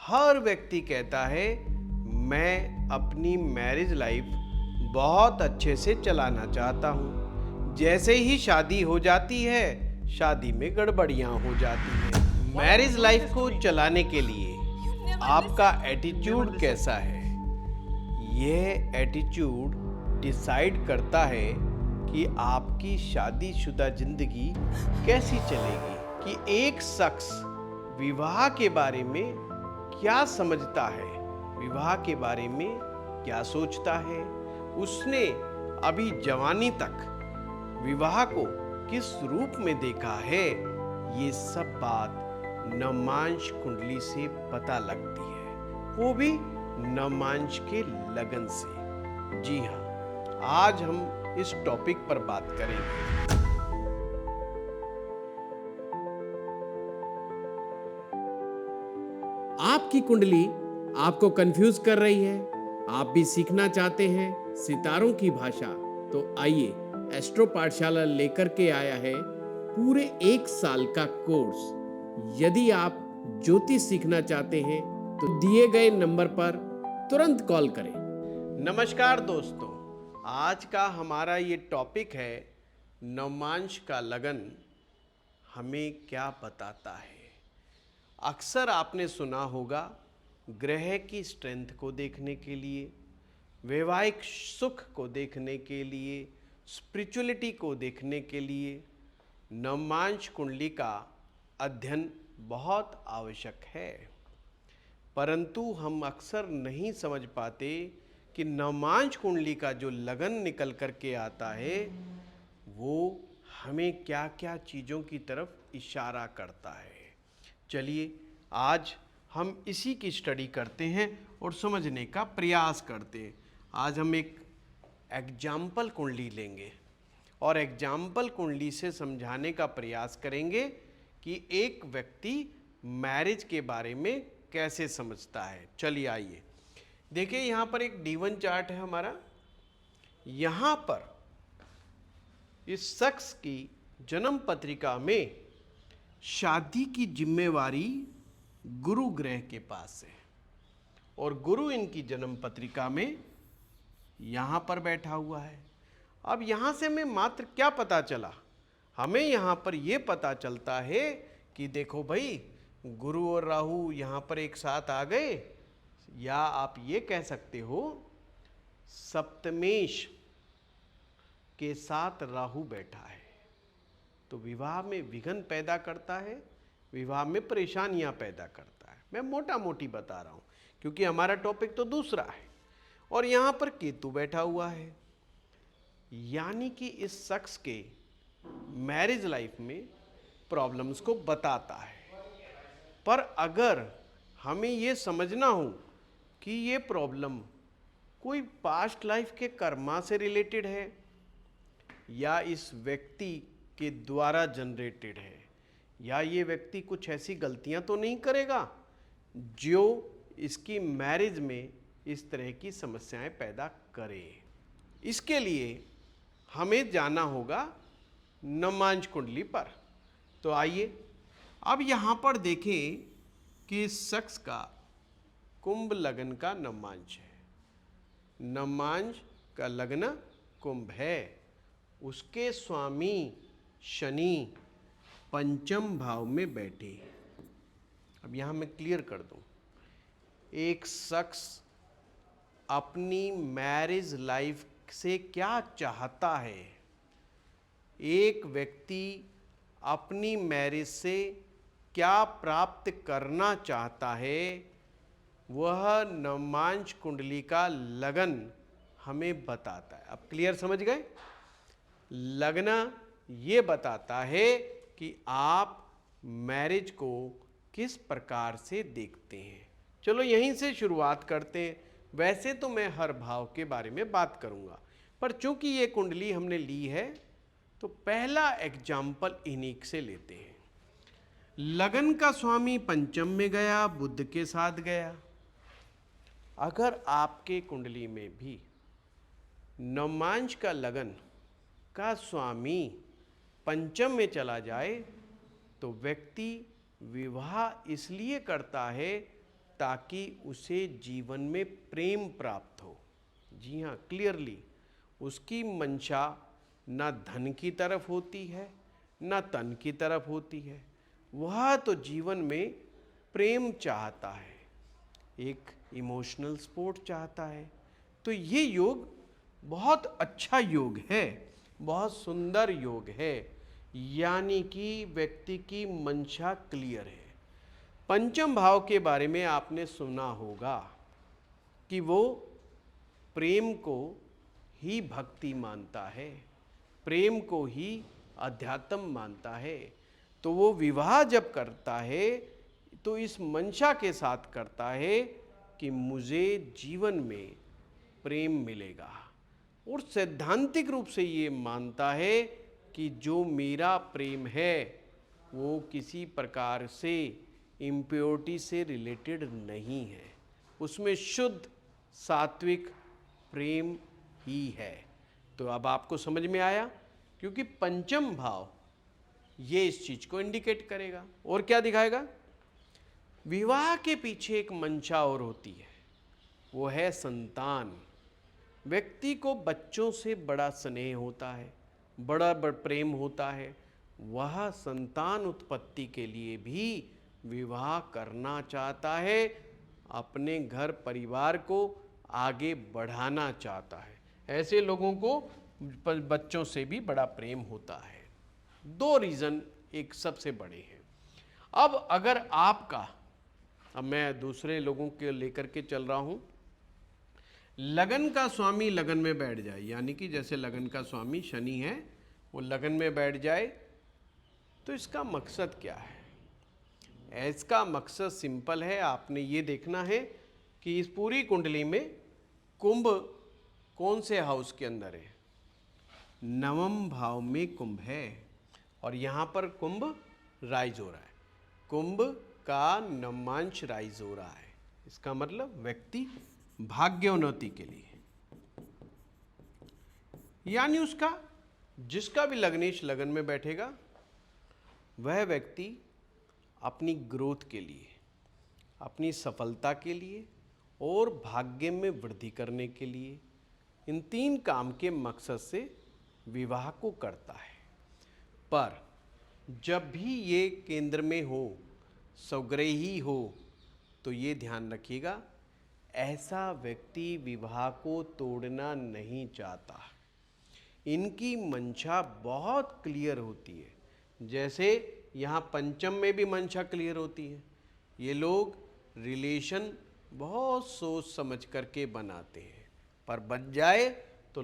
हर व्यक्ति कहता है मैं अपनी मैरिज लाइफ बहुत अच्छे से चलाना चाहता हूँ। जैसे ही शादी हो जाती है, शादी में गड़बड़ियाँ हो जाती हैं। मैरिज लाइफ को चलाने के लिए आपका एटीट्यूड कैसा है? यह एटीट्यूड डिसाइड करता है कि आपकी शादीशुदा जिंदगी कैसी चलेगी। कि एक शख्स विवाह के बारे में क्या समझता है, विवाह के बारे में क्या सोचता है, उसने अभी जवानी तक विवाह को किस रूप में देखा है, ये सब बात नवमांश कुंडली से पता लगती है, वो भी नवमांश के लगन से। जी हाँ, आज हम इस टॉपिक पर बात करेंगे। आपकी कुंडली आपको कंफ्यूज कर रही है, आप भी सीखना चाहते हैं सितारों की भाषा, तो आइए एस्ट्रो पाठशाला लेकर के आया है पूरे 1 साल का कोर्स। यदि आप ज्योतिष सीखना चाहते हैं तो दिए गए नंबर पर तुरंत कॉल करें। नमस्कार दोस्तों, आज का हमारा ये टॉपिक है नवमांश का लगन हमें क्या बताता है। अक्सर आपने सुना होगा ग्रह की स्ट्रेंथ को देखने के लिए, वैवाहिक सुख को देखने के लिए, स्पिरिचुअलिटी को देखने के लिए नवमांश कुंडली का अध्ययन बहुत आवश्यक है। परंतु हम अक्सर नहीं समझ पाते कि नवमांश कुंडली का जो लगन निकल कर के आता है वो हमें क्या क्या चीज़ों की तरफ इशारा करता है। चलिए आज हम इसी की स्टडी करते हैं और समझने का प्रयास करते हैं। आज हम एक एग्जाम्पल कुंडली लेंगे और एग्जाम्पल कुंडली से समझाने का प्रयास करेंगे कि एक व्यक्ति मैरिज के बारे में कैसे समझता है। चलिए आइए देखिए, यहाँ पर एक D1 चार्ट है हमारा। यहाँ पर इस शख्स की जन्म पत्रिका में शादी की जिम्मेवारी गुरु ग्रह के पास है और गुरु इनकी जन्म पत्रिका में यहाँ पर बैठा हुआ है। अब यहाँ से हमें मात्र क्या पता चला, हमें यहाँ पर ये पता चलता है कि देखो भाई, गुरु और राहु यहाँ पर एक साथ आ गए, या आप ये कह सकते हो सप्तमेश के साथ राहु बैठा है, तो विवाह में विघ्न पैदा करता है, विवाह में परेशानियां पैदा करता है। मैं मोटा मोटी बता रहा हूं क्योंकि हमारा टॉपिक तो दूसरा है। और यहां पर केतु बैठा हुआ है, यानी कि इस शख्स के मैरिज लाइफ में प्रॉब्लम्स को बताता है। पर अगर हमें ये समझना हो कि ये प्रॉब्लम कोई पास्ट लाइफ के कर्मा से रिलेटेड है या इस व्यक्ति के द्वारा जनरेटेड है, या ये व्यक्ति कुछ ऐसी गलतियां तो नहीं करेगा जो इसकी मैरिज में इस तरह की समस्याएं पैदा करे, इसके लिए हमें जाना होगा नवमांश कुंडली पर। तो आइए अब यहाँ पर देखें कि इस शख्स का कुंभ लगन का नवमांश है, नवमांश का लगन कुंभ है, उसके स्वामी शनि पंचम भाव में बैठे। अब यहाँ मैं क्लियर कर दूं, एक शख्स अपनी मैरिज लाइफ से क्या चाहता है, एक व्यक्ति अपनी मैरिज से क्या प्राप्त करना चाहता है, वह नवमांश कुंडली का लगन हमें बताता है। अब क्लियर समझ गए? लगन ये बताता है कि आप मैरिज को किस प्रकार से देखते हैं। चलो यहीं से शुरुआत करते हैं। वैसे तो मैं हर भाव के बारे में बात करूंगा, पर चूंकि ये कुंडली हमने ली है तो पहला एग्जाम्पल इन्हीं से लेते हैं। लगन का स्वामी पंचम में गया, बुध के साथ गया। अगर आपके कुंडली में भी नवमांश का लगन का स्वामी पंचम में चला जाए तो व्यक्ति विवाह इसलिए करता है ताकि उसे जीवन में प्रेम प्राप्त हो। जी हाँ, क्लियरली उसकी मंशा ना धन की तरफ होती है ना तन की तरफ होती है, वह तो जीवन में प्रेम चाहता है, एक इमोशनल सपोर्ट चाहता है। तो ये योग बहुत अच्छा योग है, बहुत सुंदर योग है, यानी कि व्यक्ति की मंशा क्लियर है। पंचम भाव के बारे में आपने सुना होगा कि वो प्रेम को ही भक्ति मानता है, प्रेम को ही अध्यात्म मानता है। तो वो विवाह जब करता है तो इस मंशा के साथ करता है कि मुझे जीवन में प्रेम मिलेगा, और सैद्धांतिक रूप से ये मानता है कि जो मेरा प्रेम है वो किसी प्रकार से इम्प्योरिटी से रिलेटेड नहीं है, उसमें शुद्ध सात्विक प्रेम ही है। तो अब आपको समझ में आया, क्योंकि पंचम भाव ये इस चीज को इंडिकेट करेगा। और क्या दिखाएगा? विवाह के पीछे एक मंशा और होती है, वो है संतान। व्यक्ति को बच्चों से बड़ा स्नेह होता है, बड़ा प्रेम होता है, वह संतान उत्पत्ति के लिए भी विवाह करना चाहता है, अपने घर परिवार को आगे बढ़ाना चाहता है। ऐसे लोगों को बच्चों से भी बड़ा प्रेम होता है। दो रीज़न एक सबसे बड़े हैं। अब अगर आपका, अब मैं दूसरे लोगों के लेकर के चल रहा हूं, लगन का स्वामी लगन में बैठ जाए, यानी कि जैसे लगन का स्वामी शनि है वो लगन में बैठ जाए, तो इसका मकसद क्या है? इसका मकसद सिंपल है। आपने ये देखना है कि इस पूरी कुंडली में कुंभ कौन से हाउस के अंदर है? नवम भाव में कुंभ है, और यहाँ पर कुंभ राइज हो रहा है, कुंभ का नवमांश राइज हो रहा है। इसका मतलब व्यक्ति भाग्योन्नति के लिए, यानी उसका जिसका भी लग्नेश लगन में बैठेगा वह व्यक्ति अपनी ग्रोथ के लिए, अपनी सफलता के लिए और भाग्य में वृद्धि करने के लिए, इन तीन काम के मकसद से विवाह को करता है। पर जब भी ये केंद्र में हो, स्वग्रही हो, तो ये ध्यान रखिएगा, ऐसा व्यक्ति विवाह को तोड़ना नहीं चाहता। इनकी मंशा बहुत क्लियर होती है, जैसे यहाँ पंचम में भी मंशा क्लियर होती है। ये लोग रिलेशन बहुत सोच समझ करके बनाते हैं, पर बन जाए तो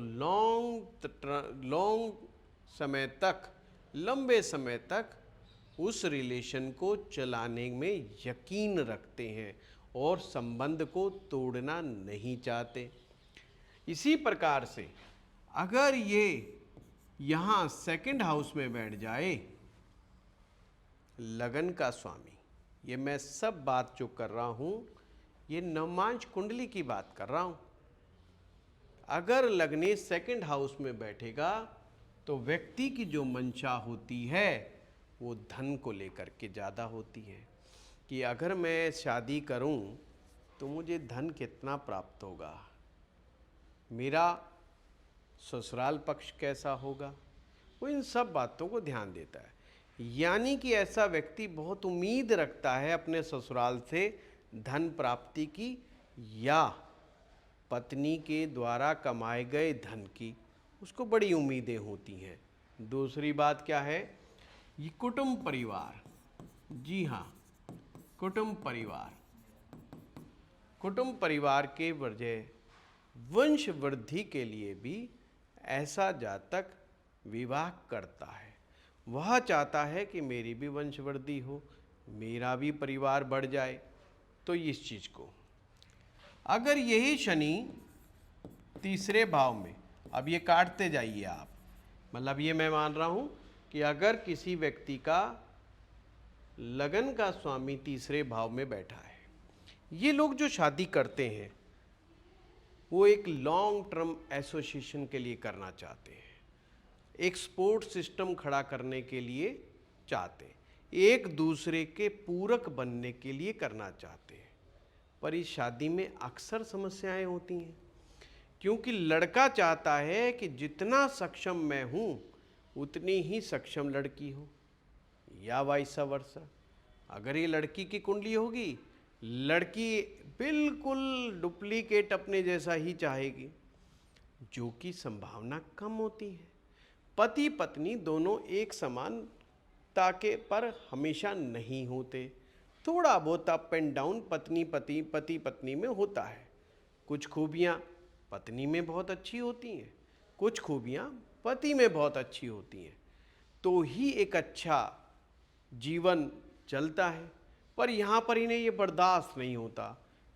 लॉन्ग समय तक, लंबे समय तक उस रिलेशन को चलाने में यकीन रखते हैं और संबंध को तोड़ना नहीं चाहते। इसी प्रकार से अगर ये यहाँ सेकंड हाउस में बैठ जाए लगन का स्वामी, ये मैं सब बात जो कर रहा हूँ ये नवमांश कुंडली की बात कर रहा हूँ। अगर लग्नेश सेकंड हाउस में बैठेगा तो व्यक्ति की जो मंशा होती है वो धन को लेकर के ज़्यादा होती है, कि अगर मैं शादी करूं तो मुझे धन कितना प्राप्त होगा, मेरा ससुराल पक्ष कैसा होगा, वो इन सब बातों को ध्यान देता है। यानी कि ऐसा व्यक्ति बहुत उम्मीद रखता है अपने ससुराल से धन प्राप्ति की या पत्नी के द्वारा कमाए गए धन की, उसको बड़ी उम्मीदें होती हैं। दूसरी बात क्या है? ये कुटुंब परिवार, जी हाँ, कुटुंब परिवार के वजह वंश वृद्धि के लिए भी ऐसा जातक विवाह करता है। वह चाहता है कि मेरी भी वंश वृद्धि हो, मेरा भी परिवार बढ़ जाए। तो इस चीज़ को अगर यही शनि तीसरे भाव में, अब ये काटते जाइए आप, मतलब ये मैं मान रहा हूँ कि अगर किसी व्यक्ति का लगन का स्वामी तीसरे भाव में बैठा है, ये लोग जो शादी करते हैं वो एक लॉन्ग टर्म एसोसिएशन के लिए करना चाहते हैं, एक सपोर्ट सिस्टम खड़ा करने के लिए चाहते हैं, एक दूसरे के पूरक बनने के लिए करना चाहते हैं। पर इस शादी में अक्सर समस्याएं होती हैं, क्योंकि लड़का चाहता है कि जितना सक्षम मैं हूँ उतनी ही सक्षम लड़की हो, या वाइसा वर्सा। अगर ये लड़की की कुंडली होगी, लड़की बिल्कुल डुप्लीकेट अपने जैसा ही चाहेगी, जो कि संभावना कम होती है। पति पत्नी दोनों एक समानता के पर हमेशा नहीं होते, थोड़ा बहुत अप एंड डाउन पति पत्नी में होता है। कुछ खूबियाँ पत्नी में बहुत अच्छी होती हैं, कुछ खूबियाँ पति में बहुत अच्छी होती हैं, तो ही एक अच्छा जीवन चलता है। पर यहाँ पर इन्हें ये बर्दाश्त नहीं होता,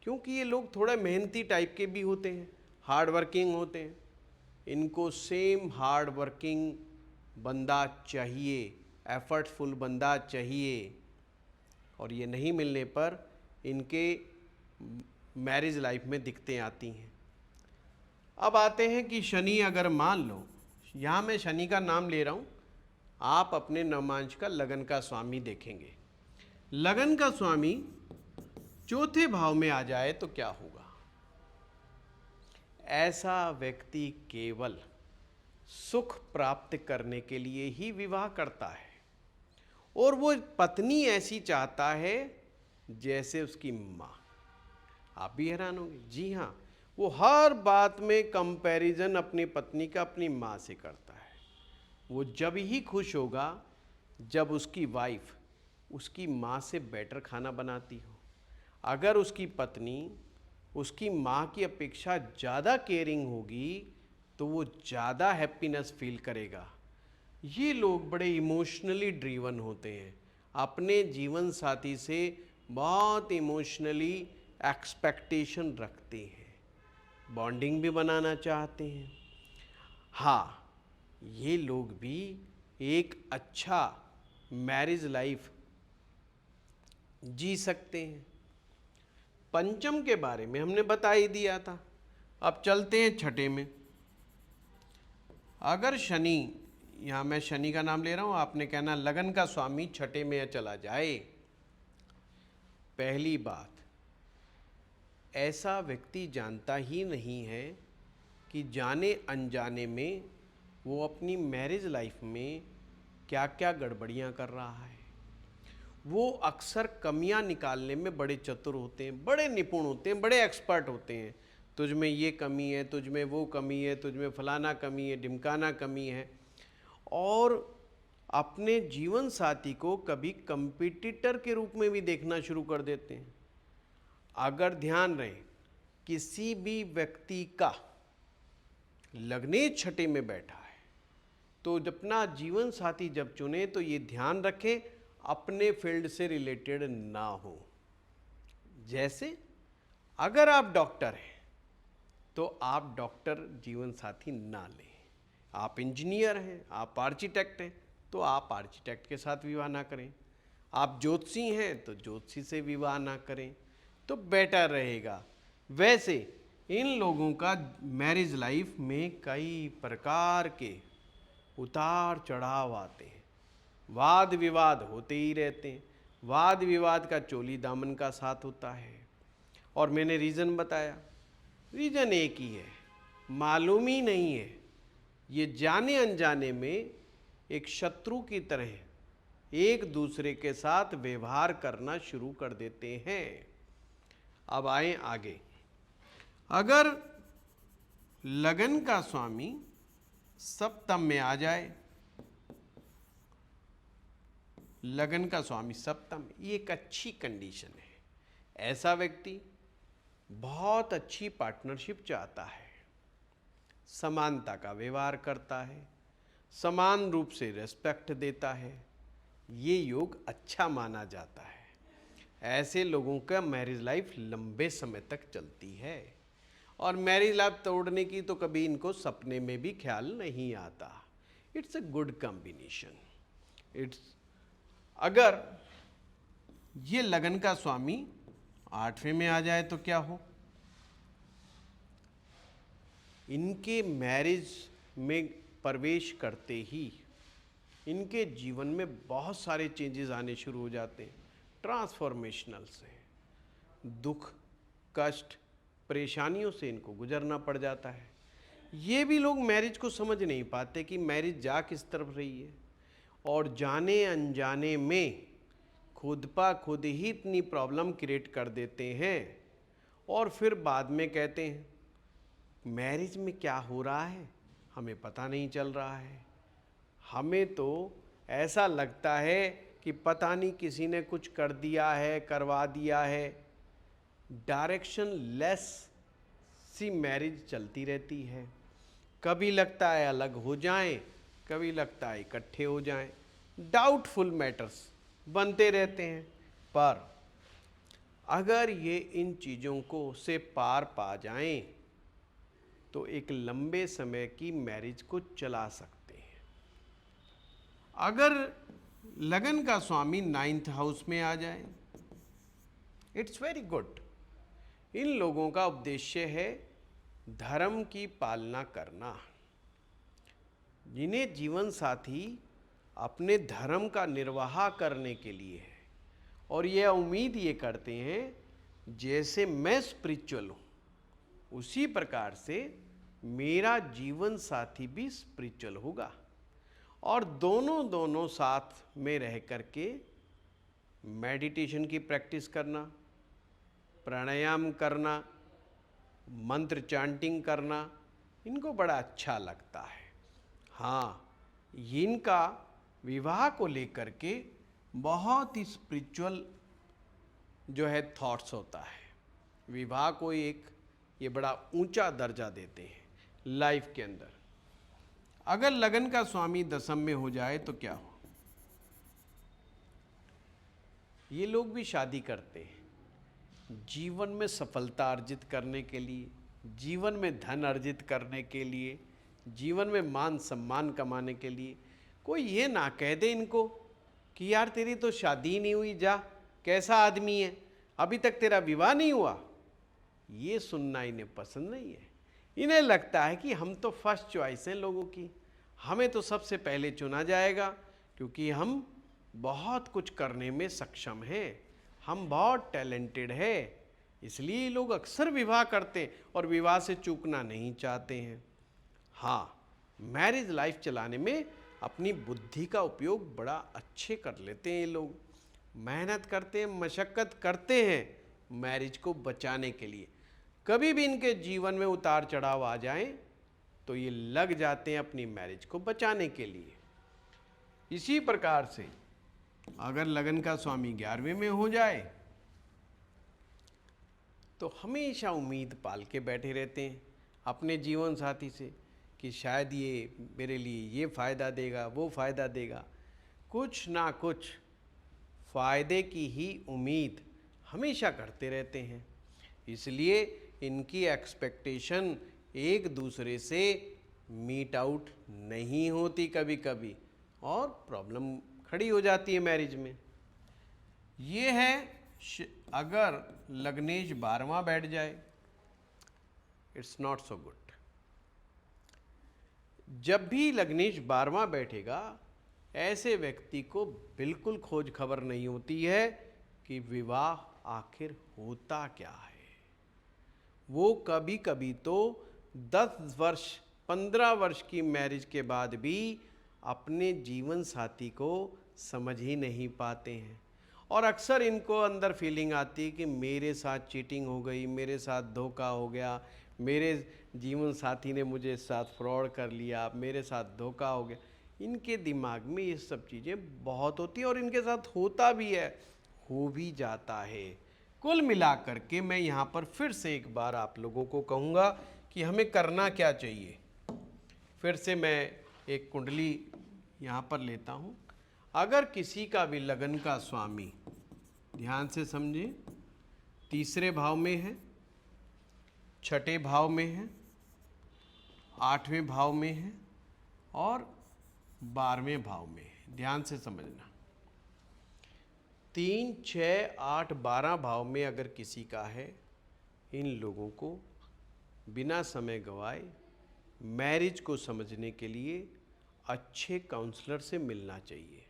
क्योंकि ये लोग थोड़ा मेहनती टाइप के भी होते हैं, हार्ड वर्किंग होते हैं। इनको सेम हार्ड वर्किंग बंदा चाहिए, एफर्टफुल बंदा चाहिए, और ये नहीं मिलने पर इनके मैरिज लाइफ में दिक्कतें आती हैं। अब आते हैं कि शनि, अगर मान लो, यहाँ मैं शनि का नाम ले रहा हूँ, आप अपने नवमांश का लगन का स्वामी देखेंगे। लगन का स्वामी चौथे भाव में आ जाए तो क्या होगा? ऐसा व्यक्ति केवल सुख प्राप्त करने के लिए ही विवाह करता है, और वो पत्नी ऐसी चाहता है जैसे उसकी माँ। आप भी हैरान होंगे, जी हाँ, वो हर बात में कंपैरिजन अपनी पत्नी का अपनी माँ से करता है। वो जब ही खुश होगा जब उसकी वाइफ उसकी माँ से बेटर खाना बनाती हो। अगर उसकी पत्नी उसकी माँ की अपेक्षा ज़्यादा केयरिंग होगी तो वो ज़्यादा हैप्पीनेस फील करेगा। ये लोग बड़े इमोशनली ड्रीवन होते हैं, अपने जीवन साथी से बहुत इमोशनली एक्सपेक्टेशन रखते हैं, बॉन्डिंग भी बनाना चाहते हैं। हाँ, ये लोग भी एक अच्छा मैरिज लाइफ जी सकते हैं। पंचम के बारे में हमने बता ही दिया था। अब चलते हैं छठे में। अगर शनि, यहाँ मैं शनि का नाम ले रहा हूँ, आपने कहना लगन का स्वामी छठे में चला जाए। पहली बात, ऐसा व्यक्ति जानता ही नहीं है कि जाने अनजाने में वो अपनी मैरिज लाइफ में क्या क्या गड़बड़ियाँ कर रहा है। वो अक्सर कमियां निकालने में बड़े चतुर होते हैं, बड़े निपुण होते हैं, बड़े एक्सपर्ट होते हैं। तुझ में ये कमी है, तुझ में वो कमी है, तुझ में फलाना कमी है, ढिमकाना कमी है। और अपने जीवन साथी को कभी कंपटीटर के रूप में भी देखना शुरू कर देते हैं। अगर ध्यान रहे, किसी भी व्यक्ति का लग्ने छठे में बैठा है तो अपना जीवन साथी जब चुने तो ये ध्यान रखें अपने फील्ड से रिलेटेड ना हो। जैसे अगर आप डॉक्टर हैं तो आप डॉक्टर जीवन साथी ना लें। आप इंजीनियर हैं, आप आर्किटेक्ट हैं तो आप आर्किटेक्ट के साथ विवाह ना करें। आप ज्योतिषी हैं तो ज्योतिषी से विवाह ना करें, तो बेटर रहेगा। वैसे इन लोगों का मैरिज लाइफ में कई प्रकार के उतार चढ़ाव आते हैं, वाद विवाद होते ही रहते हैं। वाद विवाद का चोली दामन का साथ होता है। और मैंने रीज़न बताया, रीज़न एक ही है, मालूम ही नहीं है। ये जाने अनजाने में एक शत्रु की तरह एक दूसरे के साथ व्यवहार करना शुरू कर देते हैं। अब आए आगे। अगर लगन का स्वामी सप्तम में आ जाए, लगन का स्वामी सप्तम, ये एक अच्छी कंडीशन है। ऐसा व्यक्ति बहुत अच्छी पार्टनरशिप चाहता है, समानता का व्यवहार करता है, समान रूप से रेस्पेक्ट देता है। ये योग अच्छा माना जाता है। ऐसे लोगों का मैरिज लाइफ लंबे समय तक चलती है, और मैरिज लाइफ तोड़ने की तो कभी इनको सपने में भी ख्याल नहीं आता। It's a good combination. अगर ये लगन का स्वामी आठवें में आ जाए तो क्या हो? इनके मैरिज में प्रवेश करते ही इनके जीवन में बहुत सारे चेंजेस आने शुरू हो जाते हैं, ट्रांसफॉर्मेशनल से। दुख कष्ट, परेशानियों से इनको गुजरना पड़ जाता है। ये भी लोग मैरिज को समझ नहीं पाते कि मैरिज जा किस तरफ रही है, और जाने अनजाने में खुद पा खुद ही इतनी प्रॉब्लम क्रिएट कर देते हैं, और फिर बाद में कहते हैं मैरिज में क्या हो रहा है हमें पता नहीं चल रहा है। हमें तो ऐसा लगता है कि पता नहीं किसी ने कुछ कर दिया है, करवा दिया है। डायरेक्शन लेस सी मैरिज चलती रहती है। कभी लगता है अलग हो जाएं, कभी लगता है इकट्ठे हो जाएं। डाउटफुल मैटर्स बनते रहते हैं। पर अगर ये इन चीज़ों को से पार पा जाएं तो एक लंबे समय की मैरिज को चला सकते हैं। अगर लगन का स्वामी 9th हाउस में आ जाए, इट्स वेरी गुड। इन लोगों का उद्देश्य है धर्म की पालना करना, जिन्हें जीवन साथी अपने धर्म का निर्वाह करने के लिए है, और यह उम्मीद ये करते हैं जैसे मैं स्पिरिचुअल हूँ उसी प्रकार से मेरा जीवन साथी भी स्पिरिचुअल होगा, और दोनों साथ में रह करके मेडिटेशन की प्रैक्टिस करना, प्राणायाम करना, मंत्र चांटिंग करना इनको बड़ा अच्छा लगता है। हाँ, इनका विवाह को लेकर के बहुत ही स्पिरिचुअल जो है थॉट्स होता है। विवाह को एक ये बड़ा ऊंचा दर्जा देते हैं लाइफ के अंदर। अगर लगन का स्वामी दशम में हो जाए तो क्या हो? ये लोग भी शादी करते हैं जीवन में सफलता अर्जित करने के लिए, जीवन में धन अर्जित करने के लिए, जीवन में मान सम्मान कमाने के लिए। कोई ये ना कह दे इनको कि यार तेरी तो शादी ही नहीं हुई, जा कैसा आदमी है, अभी तक तेरा विवाह नहीं हुआ। ये सुनना इन्हें पसंद नहीं है। इन्हें लगता है कि हम तो फर्स्ट चॉइस हैं लोगों की, हमें तो सबसे पहले चुना जाएगा क्योंकि हम बहुत कुछ करने में सक्षम हैं, हम बहुत टैलेंटेड है। इसलिए लोग अक्सर विवाह करते हैं और विवाह से चूकना नहीं चाहते हैं। हाँ, मैरिज लाइफ चलाने में अपनी बुद्धि का उपयोग बड़ा अच्छे कर लेते हैं। ये लोग मेहनत करते हैं, मशक्क़त करते हैं मैरिज को बचाने के लिए। कभी भी इनके जीवन में उतार चढ़ाव आ जाएं तो ये लग जाते हैं अपनी मैरिज को बचाने के लिए। इसी प्रकार से अगर लगन का स्वामी 11वें में हो जाए तो हमेशा उम्मीद पाल के बैठे रहते हैं अपने जीवन साथी से कि शायद ये मेरे लिए ये फ़ायदा देगा, वो फ़ायदा देगा। कुछ ना कुछ फ़ायदे की ही उम्मीद हमेशा करते रहते हैं। इसलिए इनकी एक्सपेक्टेशन एक दूसरे से मीट आउट नहीं होती कभी कभी, और प्रॉब्लम खड़ी हो जाती है मैरिज में। ये है अगर लग्नेश 12वां बैठ जाए, इट्स नॉट सो गुड। जब भी लग्नेश 12वां बैठेगा ऐसे व्यक्ति को बिल्कुल खोज खबर नहीं होती है कि विवाह आखिर होता क्या है। वो कभी कभी तो 10 वर्ष 15 वर्ष की मैरिज के बाद भी अपने जीवन साथी को समझ ही नहीं पाते हैं, और अक्सर इनको अंदर फीलिंग आती है कि मेरे साथ चीटिंग हो गई, मेरे साथ धोखा हो गया, मेरे जीवन साथी ने मुझे साथ फ्रॉड कर लिया, मेरे साथ धोखा हो गया। इनके दिमाग में ये सब चीज़ें बहुत होती हैं और इनके साथ होता भी है, हो भी जाता है। कुल मिलाकर के मैं यहाँ पर फिर से एक बार आप लोगों को कहूँगा कि हमें करना क्या चाहिए। फिर से मैं एक कुंडली यहाँ पर लेता हूँ। अगर किसी का भी लगन का स्वामी, ध्यान से समझें, 3रे भाव में है, 6ठे भाव में है, 8वें भाव में है और 12वें भाव में है, ध्यान से समझना। 3, 6, 8, 12 भाव में अगर किसी का है, इन लोगों को बिना समय गवाए मैरिज को समझने के लिए अच्छे काउंसलर से मिलना चाहिए।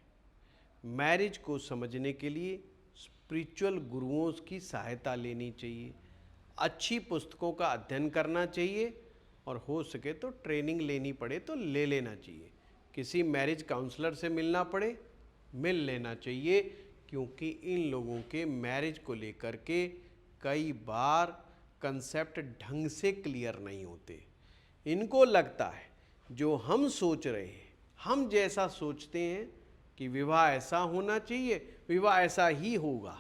मैरिज को समझने के लिए स्पिरिचुअल गुरुओं की सहायता लेनी चाहिए। अच्छी पुस्तकों का अध्ययन करना चाहिए और हो सके तो ट्रेनिंग लेनी पड़े तो ले लेना चाहिए। किसी मैरिज काउंसलर से मिलना पड़े मिल लेना चाहिए, क्योंकि इन लोगों के मैरिज को लेकर के कई बार कंसेप्ट ढंग से क्लियर नहीं होते। इनको लगता है जो हम सोच रहे हैं, हम जैसा सोचते हैं कि विवाह ऐसा होना चाहिए, विवाह ऐसा ही होगा,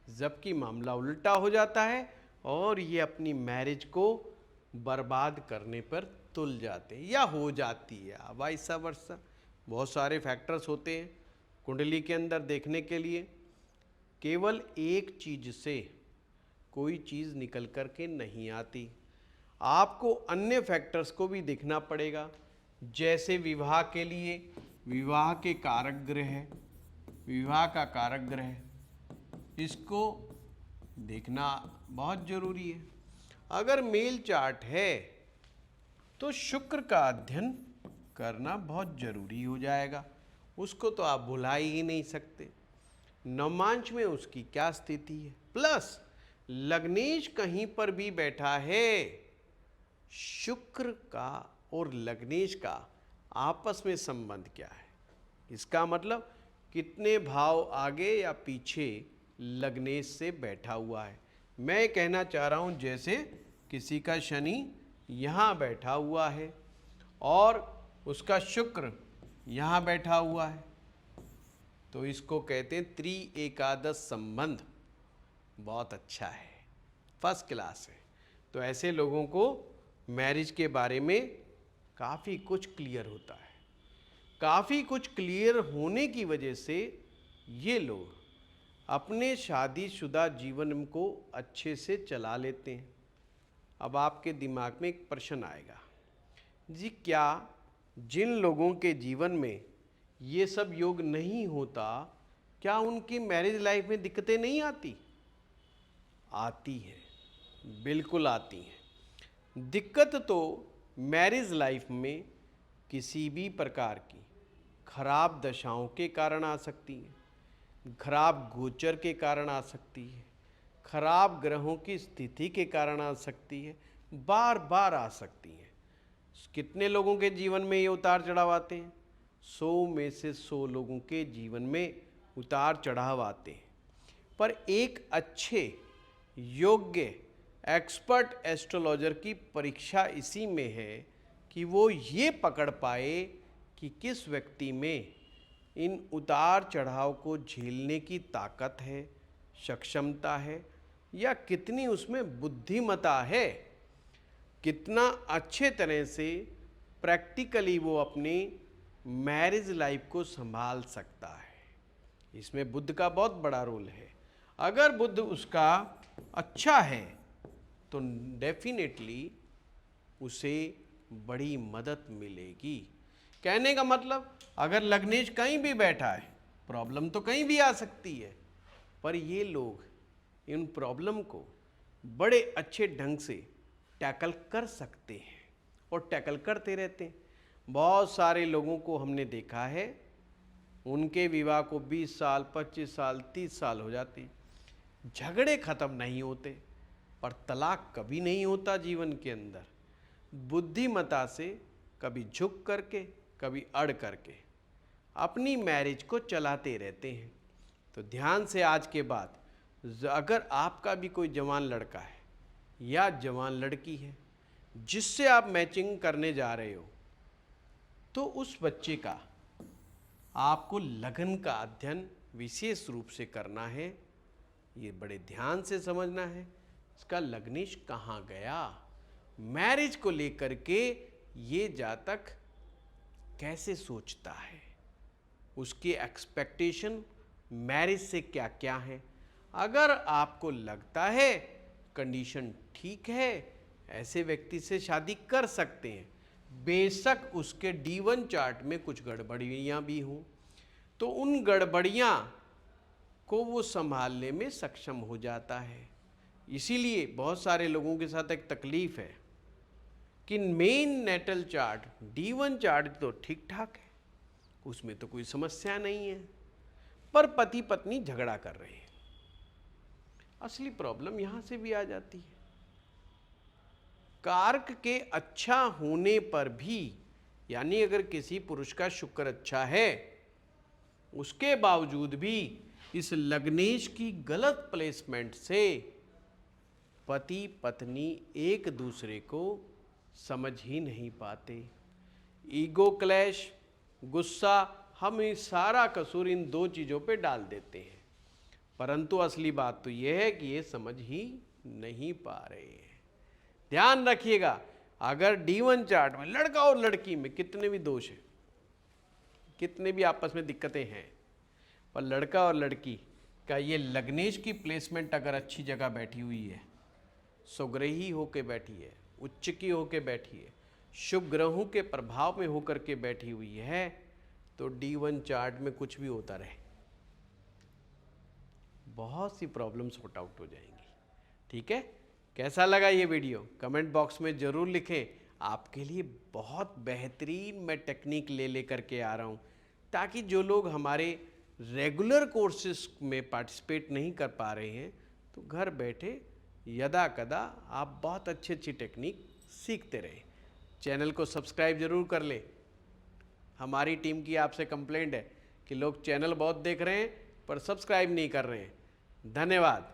जबकि मामला उल्टा हो जाता है और ये अपनी मैरिज को बर्बाद करने पर तुल जाते हैं या हो जाती है, वाइसा वर्सा। बहुत सारे फैक्टर्स होते हैं कुंडली के अंदर देखने के लिए। केवल एक चीज से कोई चीज़ निकल कर के नहीं आती, आपको अन्य फैक्टर्स को भी देखना पड़ेगा। जैसे विवाह के लिए विवाह के कारक ग्रह, विवाह का कारक ग्रह, इसको देखना बहुत जरूरी है। अगर मेल चार्ट है तो शुक्र का अध्ययन करना बहुत जरूरी हो जाएगा, उसको तो आप भुला ही नहीं सकते। नवमांश में उसकी क्या स्थिति है, प्लस लग्नेश कहीं पर भी बैठा है, शुक्र का और लग्नेश का आपस में संबंध क्या है, इसका मतलब कितने भाव आगे या पीछे लग्नेश से बैठा हुआ है। मैं कहना चाह रहा हूं जैसे किसी का शनि यहाँ बैठा हुआ है और उसका शुक्र यहाँ बैठा हुआ है, तो इसको कहते हैं त्रि एकादश संबंध। बहुत अच्छा है, फर्स्ट क्लास है। तो ऐसे लोगों को मैरिज के बारे में काफ़ी कुछ क्लियर होता है। काफ़ी कुछ क्लियर होने की वजह से ये लोग अपने शादीशुदा जीवन को अच्छे से चला लेते हैं। अब आपके दिमाग में एक प्रश्न आएगा, जी क्या जिन लोगों के जीवन में ये सब योग नहीं होता, क्या उनकी मैरिज लाइफ में दिक्कतें नहीं आती? आती है, बिल्कुल आती हैं। दिक्कत तो मैरिज लाइफ में किसी भी प्रकार की खराब दशाओं के कारण आ सकती है, खराब गोचर के कारण आ सकती है, खराब ग्रहों की स्थिति के कारण आ सकती है, बार बार आ सकती है। कितने लोगों के जीवन में ये उतार चढ़ाव आते हैं? 100 में से 100 लोगों के जीवन में उतार चढ़ाव आते हैं। पर एक अच्छे योग्य एक्सपर्ट एस्ट्रोलॉजर की परीक्षा इसी में है कि वो ये पकड़ पाए कि किस व्यक्ति में इन उतार चढ़ाव को झेलने की ताकत है, सक्षमता है, या कितनी उसमें बुद्धिमता है, कितना अच्छे तरह से प्रैक्टिकली वो अपनी मैरिज लाइफ को संभाल सकता है। इसमें बुद्ध का बहुत बड़ा रोल है। अगर बुद्ध उसका अच्छा है तो डेफिनेटली उसे बड़ी मदद मिलेगी। कहने का मतलब अगर लग्नेश कहीं भी बैठा है, प्रॉब्लम तो कहीं भी आ सकती है, पर ये लोग इन प्रॉब्लम को बड़े अच्छे ढंग से टैकल कर सकते हैं और टैकल करते रहते हैं। बहुत सारे लोगों को हमने देखा है, उनके विवाह को 20 साल, 25 साल, 30 साल हो जाते हैं, झगड़े ख़त्म नहीं होते, पर तलाक कभी नहीं होता जीवन के अंदर। बुद्धिमता से कभी झुक करके, कभी अड़ करके अपनी मैरिज को चलाते रहते हैं। तो ध्यान से आज के बाद, अगर आपका भी कोई जवान लड़का है या जवान लड़की है जिससे आप मैचिंग करने जा रहे हो, तो उस बच्चे का आपको लगन का अध्ययन विशेष रूप से करना है। ये बड़े ध्यान से समझना है, इसका लग्नेश कहाँ गया, मैरिज को लेकर के ये जातक कैसे सोचता है, उसकी एक्सपेक्टेशन मैरिज से क्या क्या है। अगर आपको लगता है कंडीशन ठीक है, ऐसे व्यक्ति से शादी कर सकते हैं, बेशक उसके D1 चार्ट में कुछ गड़बड़ियाँ भी हों, तो उन गड़बड़ियाँ को वो संभालने में सक्षम हो जाता है। इसीलिए बहुत सारे लोगों के साथ एक तकलीफ है कि main natal chart D1 chart तो ठीक ठाक है, उसमें तो कोई समस्या नहीं है, पर पति पत्नी झगड़ा कर रहे हैं। असली प्रॉब्लम यहां से भी आ जाती है। कारक के अच्छा होने पर भी, यानी अगर किसी पुरुष का शुक्र अच्छा है उसके बावजूद भी इस लग्नेश की गलत प्लेसमेंट से पति पत्नी एक दूसरे को समझ ही नहीं पाते। ईगो क्लैश, गुस्सा, हम ये सारा कसूर इन दो चीज़ों पे डाल देते हैं, परंतु असली बात तो यह है कि ये समझ ही नहीं पा रहे हैं। ध्यान रखिएगा, अगर D1 चार्ट में लड़का और लड़की में कितने भी दोष हैं, कितने भी आपस में दिक्कतें हैं, पर लड़का और लड़की का ये लग्नेश की प्लेसमेंट अगर अच्छी जगह बैठी हुई है, स्वग्रही होके बैठी है, उच्च की होके बैठी है, शुभ ग्रहों के प्रभाव में होकर के बैठी हुई है, तो D1 चार्ट में कुछ भी होता रहे, बहुत सी प्रॉब्लम सॉर्ट आउट हो जाएंगी। ठीक है, कैसा लगा ये वीडियो कमेंट बॉक्स में ज़रूर लिखें। आपके लिए बहुत बेहतरीन मैं टेक्निक ले करके आ रहा हूँ, ताकि जो लोग हमारे रेगुलर कोर्सेज में पार्टिसिपेट नहीं कर पा रहे हैं, तो घर बैठे यदा कदा आप बहुत अच्छी अच्छी टेक्निक सीखते रहें। चैनल को सब्सक्राइब ज़रूर कर लें। हमारी टीम की आपसे कंप्लेंट है कि लोग चैनल बहुत देख रहे हैं पर सब्सक्राइब नहीं कर रहे हैं। धन्यवाद।